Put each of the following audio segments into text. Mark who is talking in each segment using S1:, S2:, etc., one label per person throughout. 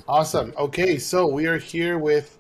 S1: Awesome. Okay, so we are here with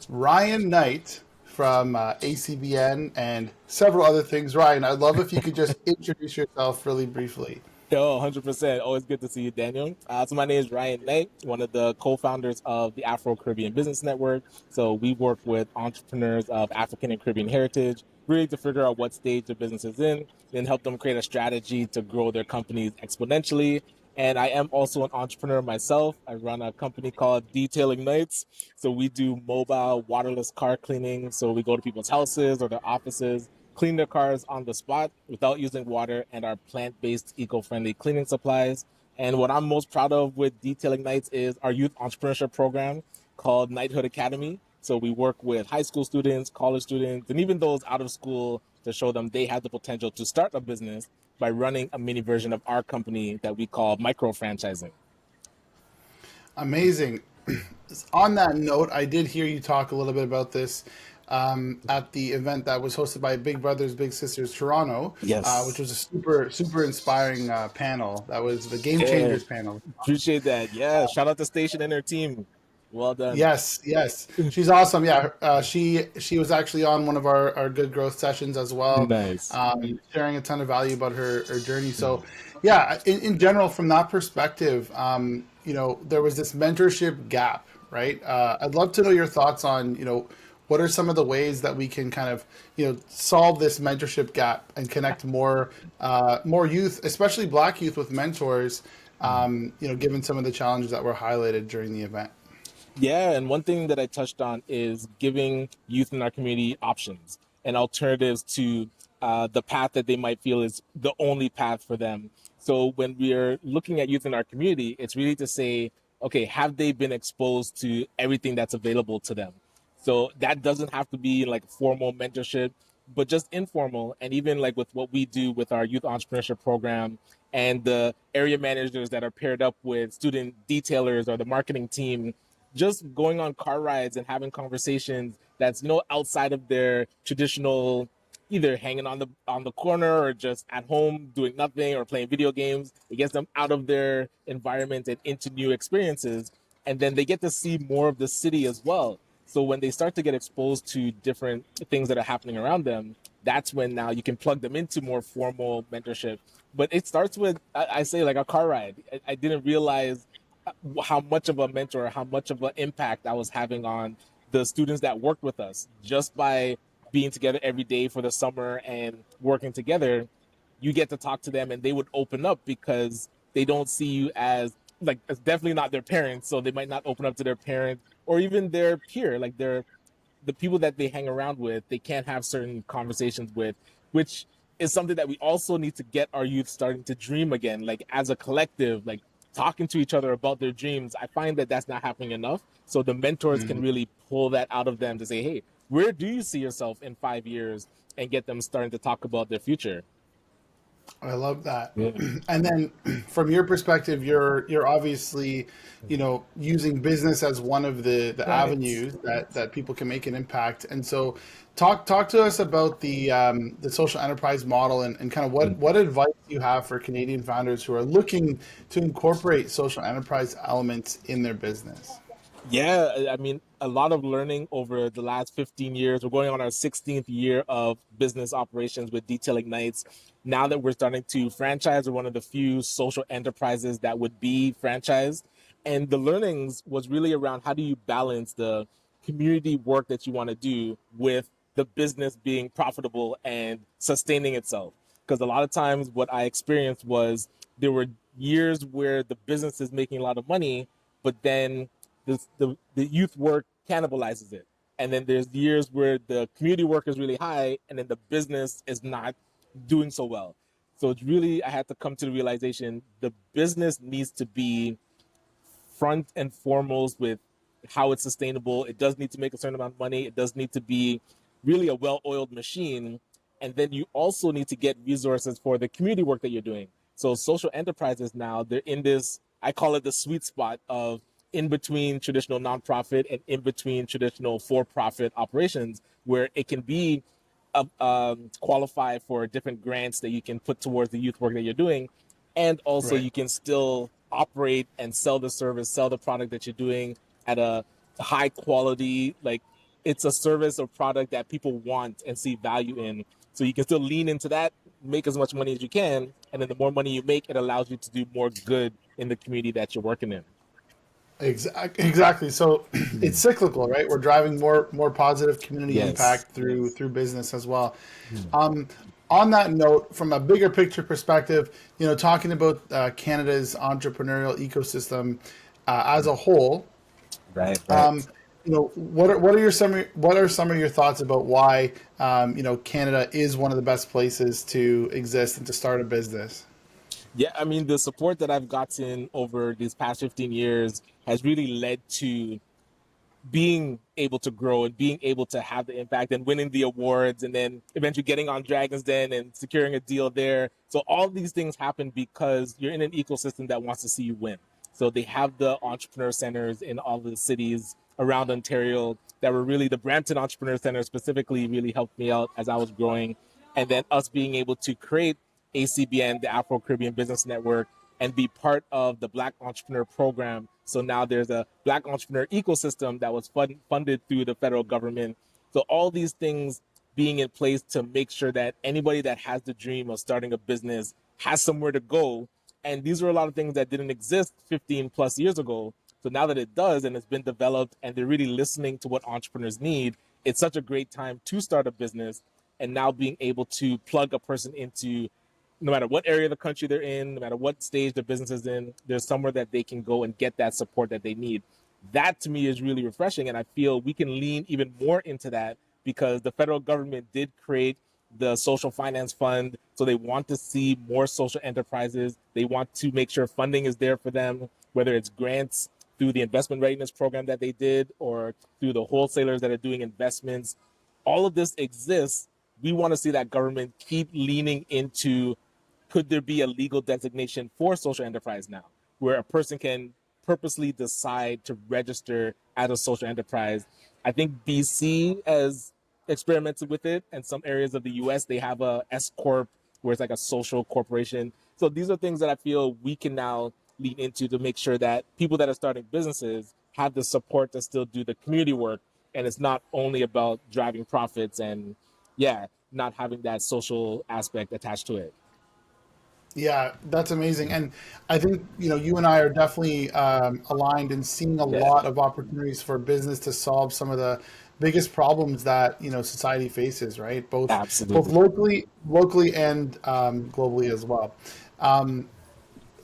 S1: Ryan Knight from ACBN and several other things. Ryan, I'd love if you could just introduce yourself really briefly.
S2: Yo, 100%. Always good to see you, Daniel. So my name is Ryan Knight, one of the co-founders of the Afro-Caribbean Business Network. So we work with entrepreneurs of African and Caribbean heritage, really to figure out what stage their business is in, then help them create a strategy to grow their companies exponentially. And I am also an entrepreneur myself. I run a company called Detailing Nights. So we do mobile waterless car cleaning. So we go to people's houses or their offices, clean their cars on the spot without using water, and our plant-based, eco-friendly cleaning supplies. And what I'm most proud of with Detailing Nights is our youth entrepreneurship program called Knighthood Academy. So we work with high school students, college students, and even those out of school to show them they have the potential to start a business by running a mini version of our company that we call micro franchising.
S1: Amazing. On that note, I did hear you talk a little bit about this at the event that was hosted by Big Brothers Big Sisters Toronto, which
S2: Yes.
S1: was a super inspiring panel. That was the Game
S2: Yeah.
S1: Changers panel.
S2: Appreciate that. Yeah. Shout out to Station and her team. Well done.
S1: Yes, yes, she's awesome. Yeah, she was actually on one of our good growth sessions as well,
S2: Nice.
S1: sharing a ton of value about her journey. So, yeah, in general, from that perspective, there was this mentorship gap, right? I'd love to know your thoughts on what are some of the ways that we can kind of solve this mentorship gap and connect more youth, especially Black youth, with mentors. Given some of the challenges that were highlighted during the event.
S2: Yeah, and one thing that I touched on is giving youth in our community options and alternatives to the path that they might feel is the only path for them. So when we are looking at youth in our community, it's really to say, okay, have they been exposed to everything that's available to them? So that doesn't have to be like formal mentorship, but just informal. And even like with what we do with our youth entrepreneurship program and the area managers that are paired up with student detailers or the marketing team, just going on car rides and having conversations that's outside of their traditional, either hanging on the corner or just at home doing nothing or playing video games. It gets them out of their environment and into new experiences, and then they get to see more of the city as well. So when they start to get exposed to different things that are happening around them, that's when now you can plug them into more formal mentorship. But it starts with, I say, like a car ride. I didn't realize how much of a mentor, how much of an impact I was having on the students that worked with us just by being together every day for the summer and working together. You get to talk to them and they would open up because they don't see you as, like, it's definitely not their parents, so they might not open up to their parents or even their peer, like their the people that they hang around with. They can't have certain conversations with, which is something that we also need to get our youth starting to dream again, like as a collective, like talking to each other about their dreams. I find that that's not happening enough, so the mentors can really pull that out of them to say, hey, where do you see yourself in 5 years, and get them starting to talk about their future.
S1: I love that.
S2: Yeah.
S1: And then from your perspective, you're obviously, using business as one of the
S2: Right.
S1: avenues that people can make an impact. And so talk to us about the social enterprise model and kind of what advice you have for Canadian founders who are looking to incorporate social enterprise elements in their business.
S2: Yeah, I mean, a lot of learning over the last 15 years. We're going on our 16th year of business operations with Detailing Nights. Now that we're starting to franchise, we're one of the few social enterprises that would be franchised. And the learnings was really around how do you balance the community work that you want to do with the business being profitable and sustaining itself. Because a lot of times what I experienced was there were years where the business is making a lot of money, but then the youth work cannibalizes it. And then there's years where the community work is really high and then the business is not doing so well. So it's really, I had to come to the realization the business needs to be front and foremost with how it's sustainable. It does need to make a certain amount of money. It does need to be really a well-oiled machine. And then you also need to get resources for the community work that you're doing. So social enterprises now, they're in this, I call it the sweet spot of in between traditional nonprofit and in between traditional for-profit operations, where it can be qualify for different grants that you can put towards the youth work that you're doing, and also
S1: Right.
S2: you can still operate and sell the service, sell the product that you're doing at a high quality, like it's a service or product that people want and see value in. So you can still lean into that, make as much money as you can, and then the more money you make, it allows you to do more good in the community that you're working in.
S1: Exactly. So it's cyclical, right? We're driving more positive community
S2: Yes.
S1: impact through business as well. Um, on that note, from a bigger picture perspective, talking about Canada's entrepreneurial ecosystem as a whole,
S2: Right, right.
S1: um, what are some of your thoughts about why Canada is one of the best places to exist and to start a business?
S2: Yeah, I mean, the support that I've gotten over these past 15 years has really led to being able to grow and being able to have the impact and winning the awards and then eventually getting on Dragon's Den and securing a deal there. So all these things happen because you're in an ecosystem that wants to see you win. So they have the entrepreneur centers in all the cities around Ontario that were really the Brampton Entrepreneur Center specifically really helped me out as I was growing. And then us being able to create ACBN, the Afro-Caribbean Business Network, and be part of the Black Entrepreneur Program. So now there's a Black Entrepreneur ecosystem that was funded through the federal government. So all these things being in place to make sure that anybody that has the dream of starting a business has somewhere to go. And these are a lot of things that didn't exist 15 plus years ago. So now that it does and it's been developed and they're really listening to what entrepreneurs need, it's such a great time to start a business. And now being able to plug a person into no matter what area of the country they're in, no matter what stage the business is in, there's somewhere that they can go and get that support that they need. That to me is really refreshing. And I feel we can lean even more into that because the federal government did create the social finance fund. So they want to see more social enterprises. They want to make sure funding is there for them, whether it's grants through the investment readiness program that they did or through the wholesalers that are doing investments. All of this exists. We want to see that government keep leaning into could there be a legal designation for social enterprise now where a person can purposely decide to register as a social enterprise? I think BC has experimented with it, and some areas of the US they have a S corp where it's like a social corporation. So these are things that I feel we can now lean into to make sure that people that are starting businesses have the support to still do the community work, and it's not only about driving profits and yeah, not having that social aspect attached to it.
S1: Yeah, that's amazing. And I think, you and I are definitely aligned in seeing a
S2: Yeah,
S1: lot of opportunities for business to solve some of the biggest problems that, society faces, right? Both
S2: absolutely.
S1: locally and globally as well. Um,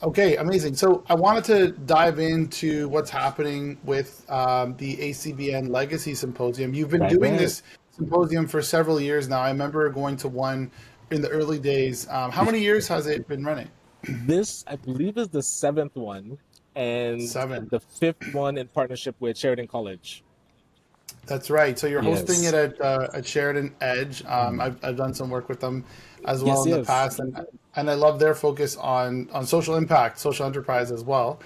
S1: okay, amazing. So I wanted to dive into what's happening with the ACBN Legacy Symposium. You've been
S2: Right,
S1: doing
S2: right.
S1: this symposium for several years now. I remember going to one in the early days. How many years has it been running?
S2: This, I believe, is the seventh one and
S1: 7.
S2: the fifth one in partnership with Sheridan College.
S1: That's right. So you're hosting it
S2: Yes.
S1: at Sheridan Edge. I've done some work with them as well
S2: Yes,
S1: in the
S2: yes.
S1: past, and I love their focus on social impact, social enterprise as well.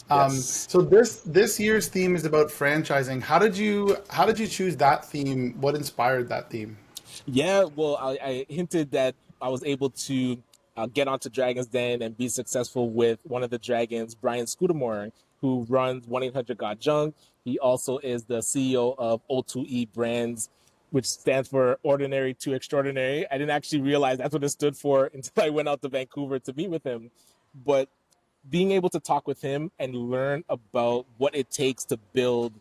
S2: Yes.
S1: So this year's theme is about franchising. How did you choose that theme? What inspired that theme?
S2: Yeah, well, I hinted that I was able to get onto Dragon's Den and be successful with one of the dragons, Brian Scudamore, who runs 1-800 Got Junk. He also is the CEO of O2E Brands, which stands for Ordinary to Extraordinary. I didn't actually realize that's what it stood for until I went out to Vancouver to meet with him. But being able to talk with him and learn about what it takes to build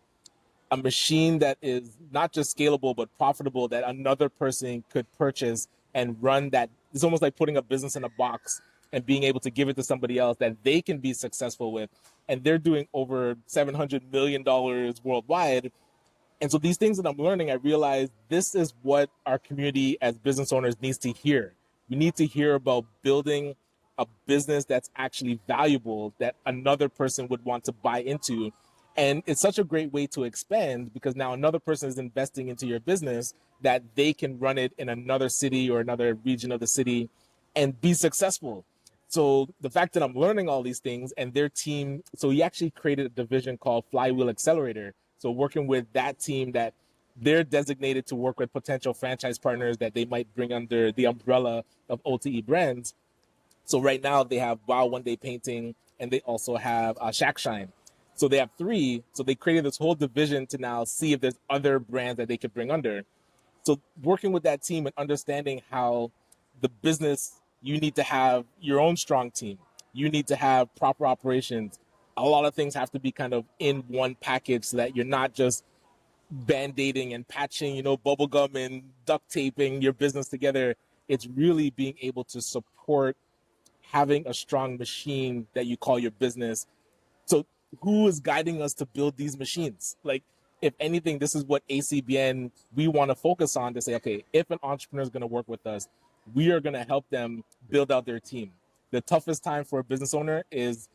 S2: a machine that is not just scalable but profitable that another person could purchase and run that it's almost like putting a business in a box and being able to give it to somebody else that they can be successful with, and they're doing over $700 million worldwide. And so these things that I'm learning, I realize this is what our community as business owners needs to hear. We need to hear about building a business that's actually valuable that another person would want to buy into. And it's such a great way to expand because now another person is investing into your business that they can run it in another city or another region of the city and be successful. So the fact that I'm learning all these things and their team, so he actually created a division called Flywheel Accelerator. So working with that team that they're designated to work with potential franchise partners that they might bring under the umbrella of OTE brands. So right now they have Wow One Day Painting and they also have Shack Shine. So they have three. So they created this whole division to now see if there's other brands that they could bring under. So working with that team and understanding how the business, you need to have your own strong team. You need to have proper operations. A lot of things have to be kind of in one package so that you're not just band-aiding and patching, bubble gum and duct taping your business together. It's really being able to support having a strong machine that you call your business. So who is guiding us to build these machines? Like, if anything, this is what ACBN, we want to focus on, to say, okay, if an entrepreneur is going to work with us, we are going to help them build out their team. The toughest time for a business owner is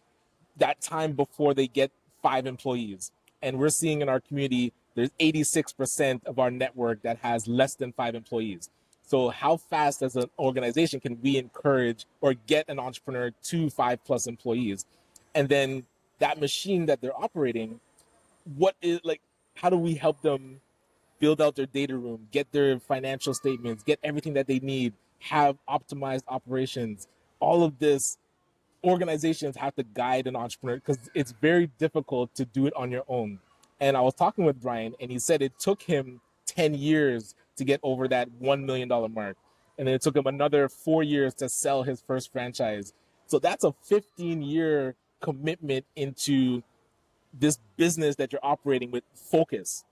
S2: that time before they get 5 employees. And we're seeing in our community, there's 86% of our network that has less than 5 employees. So how fast as an organization can we encourage or get an entrepreneur to 5+ employees? And then that machine that they're operating, what is, like, how do we help them build out their data room, get their financial statements, get everything that they need, have optimized operations? All of this, organizations have to guide an entrepreneur because it's very difficult to do it on your own. And I was talking with Brian, and he said it took him 10 years to get over that $1 million mark. And then it took him another 4 years to sell his first franchise. So that's a 15-year commitment into this business that you're operating with focus.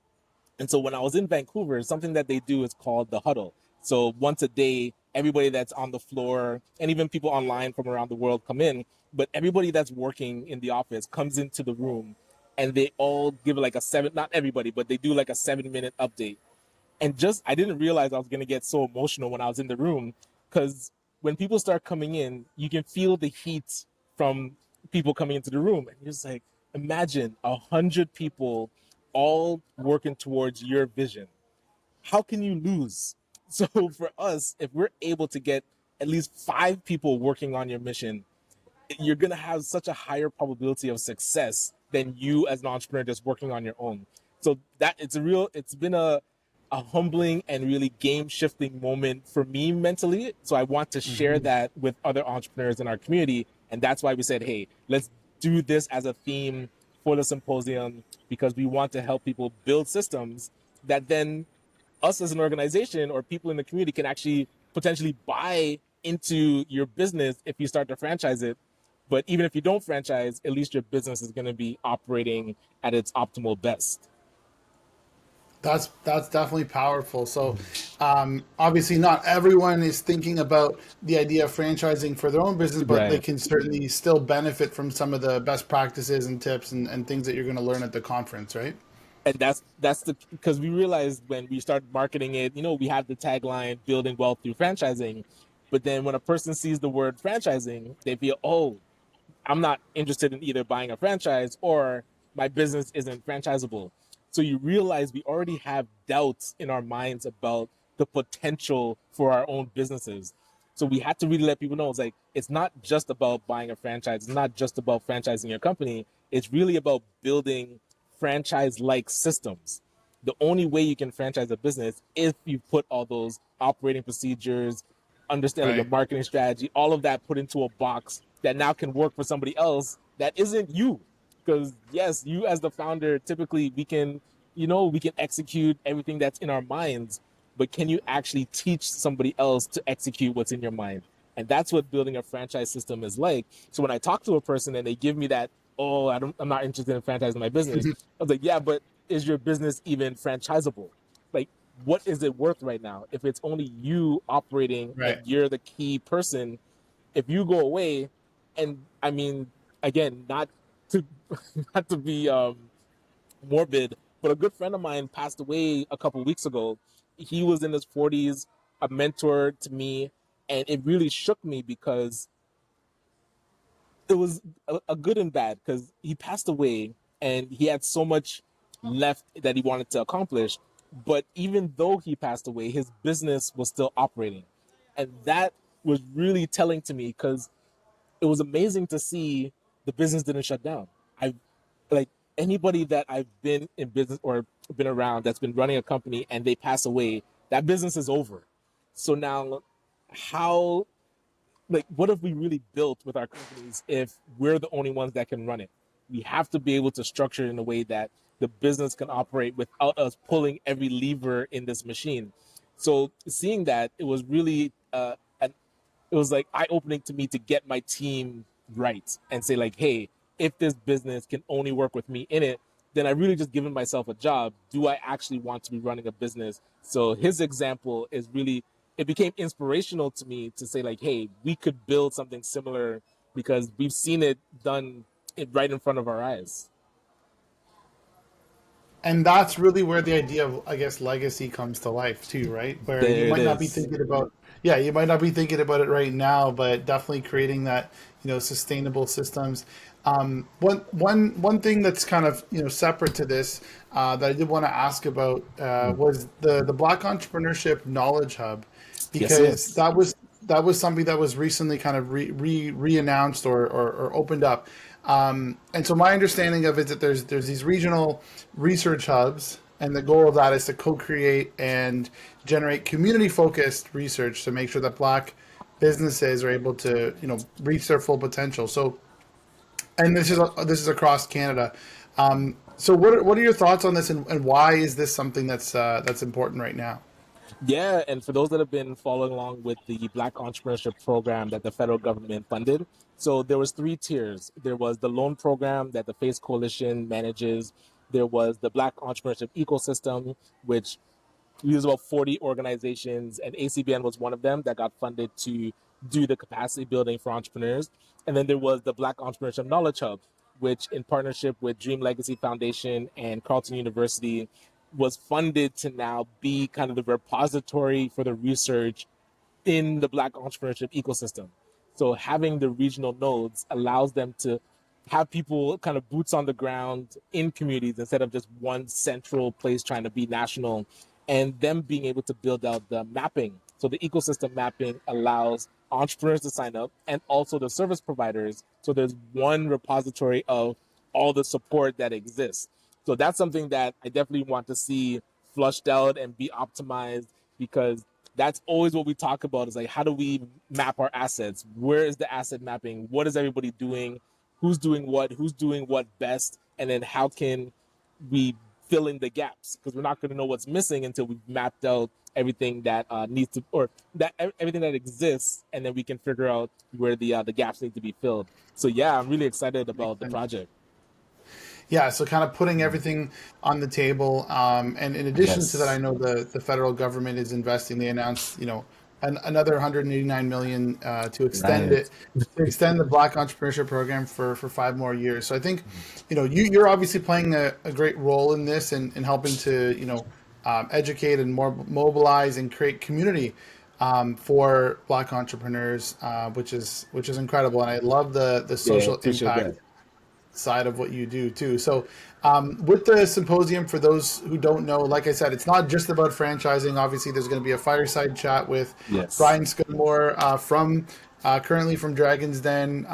S2: And so when I was in Vancouver, something that they do is called the huddle. So once a day, everybody that's on the floor and even people online from around the world come in, but everybody that's working in the office comes into the room, and they all give like a not everybody, but they do like a 7-minute update. And I didn't realize I was going to get so emotional when I was in the room, because when people start coming in, you can feel the heat from people coming into the room. And you're just like, imagine 100 people all working towards your vision. How can you lose? So for us, if we're able to get at least 5 people working on your mission, you're going to have such a higher probability of success than you as an entrepreneur just working on your own. So that it's been a humbling and really game shifting moment for me mentally. So I want to share that with other entrepreneurs in our community. And that's why we said, hey, let's do this as a theme for the symposium, because we want to help people build systems that then us as an organization or people in the community can actually potentially buy into your business if you start to franchise it. But even if you don't franchise, at least your business is going to be operating at its optimal best.
S1: That's definitely powerful. So, obviously, not everyone is thinking about the idea of franchising for their own business, but they
S2: Right.
S1: can certainly still benefit from some of the best practices and tips and things that you're going to learn at the conference, right?
S2: And that's the, because we realized when we started marketing it, we have the tagline building wealth through franchising. But then when a person sees the word franchising, they feel, oh, I'm not interested in either buying a franchise or my business isn't franchisable. So you realize we already have doubts in our minds about the potential for our own businesses. So we had to really let people know, it's like, it's not just about buying a franchise. It's not just about franchising your company. It's really about building franchise-like systems. The only way you can franchise a business is if you put all those operating procedures, understand like your
S1: Right.
S2: marketing strategy, all of that put into a box that now can work for somebody else that isn't you. Because yes, you as the founder, typically we can execute everything that's in our minds, but can you actually teach somebody else to execute what's in your mind? And that's what building a franchise system is like. So when I talk to a person and they give me that, oh, I'm not interested in franchising my business, I was like, yeah, but is your business even franchisable? Like, what is it worth right now? If it's only you operating and
S1: Right.
S2: you're the key person, if you go away, and I mean, again, not to not to be morbid, but a good friend of mine passed away a couple weeks ago. He was in his 40s, a mentor to me, and it really shook me because it was a good and bad, because he passed away and he had so much left that he wanted to accomplish. But even though he passed away, his business was still operating. And that was really telling to me, because it was amazing to see the business didn't shut down. I like anybody that I've been in business or been around that's been running a company and they pass away, that business is over. So now how like, what have we really built with our companies if we're the only ones that can run it? We have to be able to structure it in a way that the business can operate without us pulling every lever in this machine. So seeing that, it was really it was like eye opening to me to get my team right and say like, hey, if this business can only work with me in it, then I really just given myself a job. Do I actually want to be running a business? So his example is really, it became inspirational to me to say like, hey, we could build something similar because we've seen it done right in front of our eyes.
S1: And that's really where the idea of, I guess, legacy comes to life too, right? Where you
S2: There it
S1: might not be
S2: is.
S1: thinking about, yeah, you might not be thinking about it right now, but definitely creating that, sustainable systems. One thing that's kind of, separate to this, that I did want to ask about, was the Black Entrepreneurship Knowledge Hub,
S2: Yes,
S1: because
S2: yes.
S1: that was something that was recently kind of re-announced, or opened up. And so my understanding of it is that there's these regional research hubs, and the goal of that is to co-create and generate community-focused research to make sure that Black businesses are able to, reach their full potential. So, and this is across Canada. So what are your thoughts on this, and why is this something that's important right now?
S2: Yeah, and for those that have been following along with the Black Entrepreneurship Program that the federal government funded, so there was three tiers. There was the loan program that the Face Coalition manages. There was the Black Entrepreneurship Ecosystem, which there's about 40 organizations, and ACBN was one of them that got funded to do the capacity building for entrepreneurs. And then there was the Black Entrepreneurship Knowledge Hub, which, in partnership with Dream Legacy Foundation and Carleton University, was funded to now be kind of the repository for the research in the Black entrepreneurship ecosystem. So having the regional nodes allows them to have people kind of boots on the ground in communities instead of just one central place trying to be national, and them being able to build out the mapping. So the ecosystem mapping allows entrepreneurs to sign up and also the service providers. So there's one repository of all the support that exists. So that's something that I definitely want to see flushed out and be optimized, because that's always what we talk about is like, how do we map our assets? Where is the asset mapping? What is everybody doing? Who's doing what best? And then how can we fill in the gaps? Because we're not going to know what's missing until we've mapped out everything that needs to, or that everything that exists, and then we can figure out where the gaps need to be filled. So yeah, I'm really excited
S1: Makes
S2: about the
S1: sense.
S2: project.
S1: Yeah, so kind of putting everything on the table. And in addition to that, I
S2: Yes.
S1: know the federal government is investing. They announced, another 189 million, to extend
S2: Right.
S1: it, to extend the Black Entrepreneurship Program for 5 more years. So I think, you're obviously playing a great role in this, and helping to, educate and more mobilize and create community, for Black entrepreneurs, which is incredible. And I love the
S2: Yeah,
S1: social
S2: appreciate
S1: impact
S2: that.
S1: side of what you do too. So, with the symposium, for those who don't know, like I said, it's not just about franchising. Obviously, there's going to be a fireside chat with
S2: Yes.
S1: Brian Scudmore, from currently from Dragon's Den.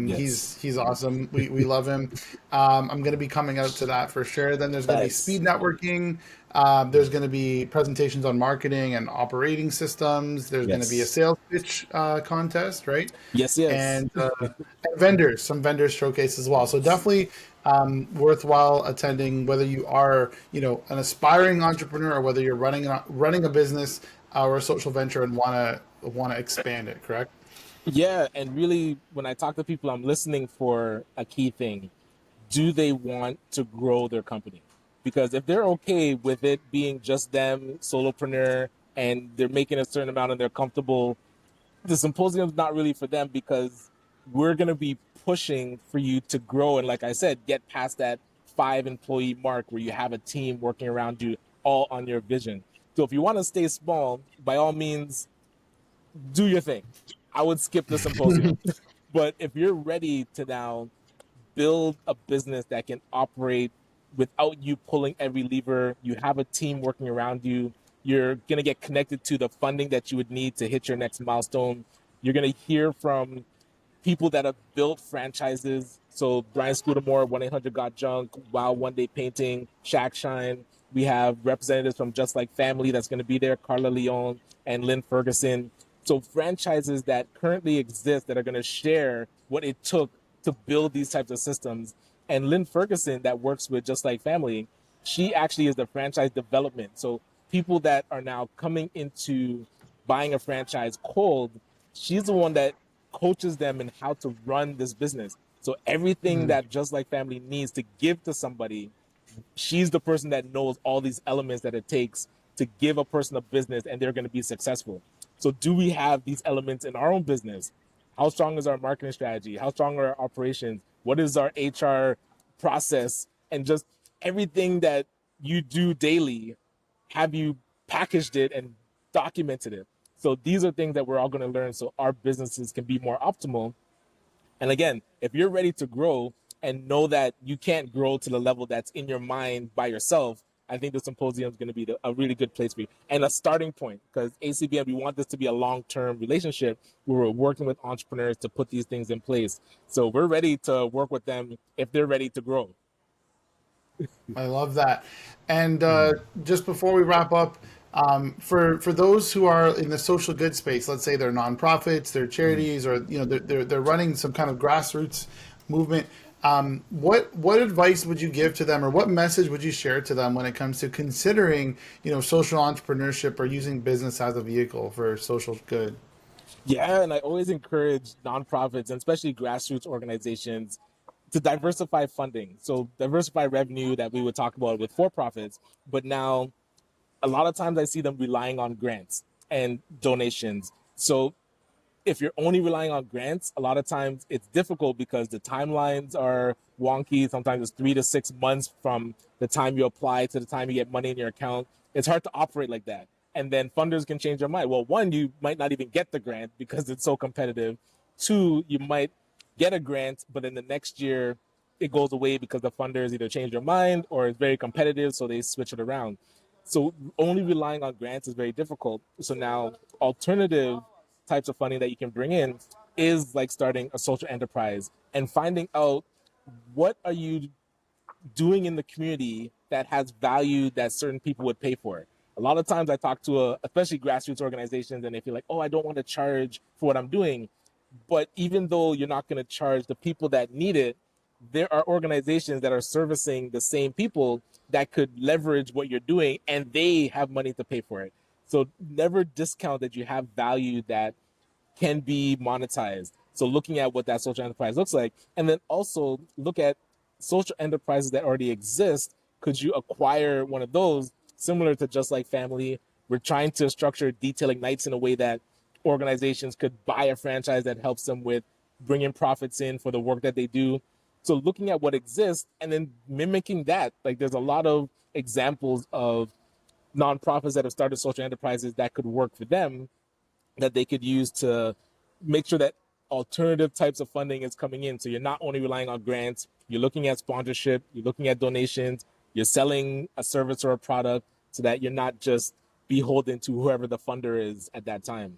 S2: Yes.
S1: He's awesome. We love him. I'm going to be coming out to that for sure. Then there's going to be
S2: Nice.
S1: speed networking. There's going to be presentations on marketing and operating systems. There's going to be a
S2: Yes.
S1: sales pitch, contest, right?
S2: Yes. Yes.
S1: And vendors, some vendors showcase as well. So definitely, worthwhile attending, whether you are, an aspiring entrepreneur, or whether you're running a business, or a social venture, and wanna expand it. Correct?
S2: Yeah, and really, when I talk to people, I'm listening for a key thing. Do they want to grow their company? Because if they're okay with it being just them, solopreneur, and they're making a certain amount and they're comfortable, the symposium's not really for them, because we're going to be pushing for you to grow. And like I said, get past that 5 employee mark where you have a team working around you all on your vision. So if you want to stay small, by all means, do your thing. I would skip the symposium. But if you're ready to now build a business that can operate without you pulling every lever, you have a team working around you, you're going to get connected to the funding that you would need to hit your next milestone. You're going to hear from people that have built franchises. So Brian Scudamore, 1-800 Got Junk, Wow One Day Painting, Shack Shine. We have representatives from Just Like Family that's going to be there, Carla Leon and Lynn Ferguson. So franchises that currently exist that are going to share what it took to build these types of systems. And Lynn Ferguson, that works with Just Like Family, she actually is the franchise development. So people that are now coming into buying a franchise cold, she's the one that coaches them in how to run this business. So everything
S1: Mhm.
S2: that Just Like Family needs to give to somebody, she's the person that knows all these elements that it takes to give a person a business and they're going to be successful. So do we have these elements in our own business? How strong is our marketing strategy? How strong are our operations? What is our HR process? And just everything that you do daily, have you packaged it and documented it? So these are things that we're all going to learn so our businesses can be more optimal. And again, if you're ready to grow and know that you can't grow to the level that's in your mind by yourself, I think the symposium is going to be a really good place for you and a starting point, because ACBN, we want this to be a long-term relationship where we're working with entrepreneurs to put these things in place. So we're ready to work with them if they're ready to grow.
S1: I love that. And just before we wrap up, for those who are in the social good space, let's say they're nonprofits, they're charities, or they're running some kind of grassroots movement. What advice would you give to them, or what message would you share to them when it comes to considering social entrepreneurship or using business as a vehicle for social good?
S2: Yeah, and I always encourage nonprofits and especially grassroots organizations to diversify funding. So diversify revenue that we would talk about with for-profits, but now a lot of times I see them relying on grants and donations. So if you're only relying on grants, a lot of times it's difficult because the timelines are wonky. Sometimes it's 3 to 6 months from the time you apply to the time you get money in your account. It's hard to operate like that. And then funders can change their mind. Well, one, you might not even get the grant because it's so competitive. Two, you might get a grant, but then the next year it goes away because the funders either change their mind or it's very competitive, so they switch it around. So only relying on grants is very difficult. So now alternative types of funding that you can bring in is like starting a social enterprise and finding out what are you doing in the community that has value that certain people would pay for. A lot of times I talk to especially grassroots organizations, and they feel like, oh, I don't want to charge for what I'm doing. But even though you're not going to charge the people that need it, there are organizations that are servicing the same people that could leverage what you're doing and they have money to pay for it. So never discount that you have value that can be monetized. So looking at what that social enterprise looks like, and then also look at social enterprises that already exist. Could you acquire one of those similar to Just Like Family? We're trying to structure detailing nights in a way that organizations could buy a franchise that helps them with bringing profits in for the work that they do. So looking at what exists and then mimicking that, like there's a lot of examples of nonprofits that have started social enterprises that could work for them, that they could use to make sure that alternative types of funding is coming in. So you're not only relying on grants, you're looking at sponsorship, you're looking at donations, you're selling a service or a product so that you're not just beholden to whoever the funder is at that time.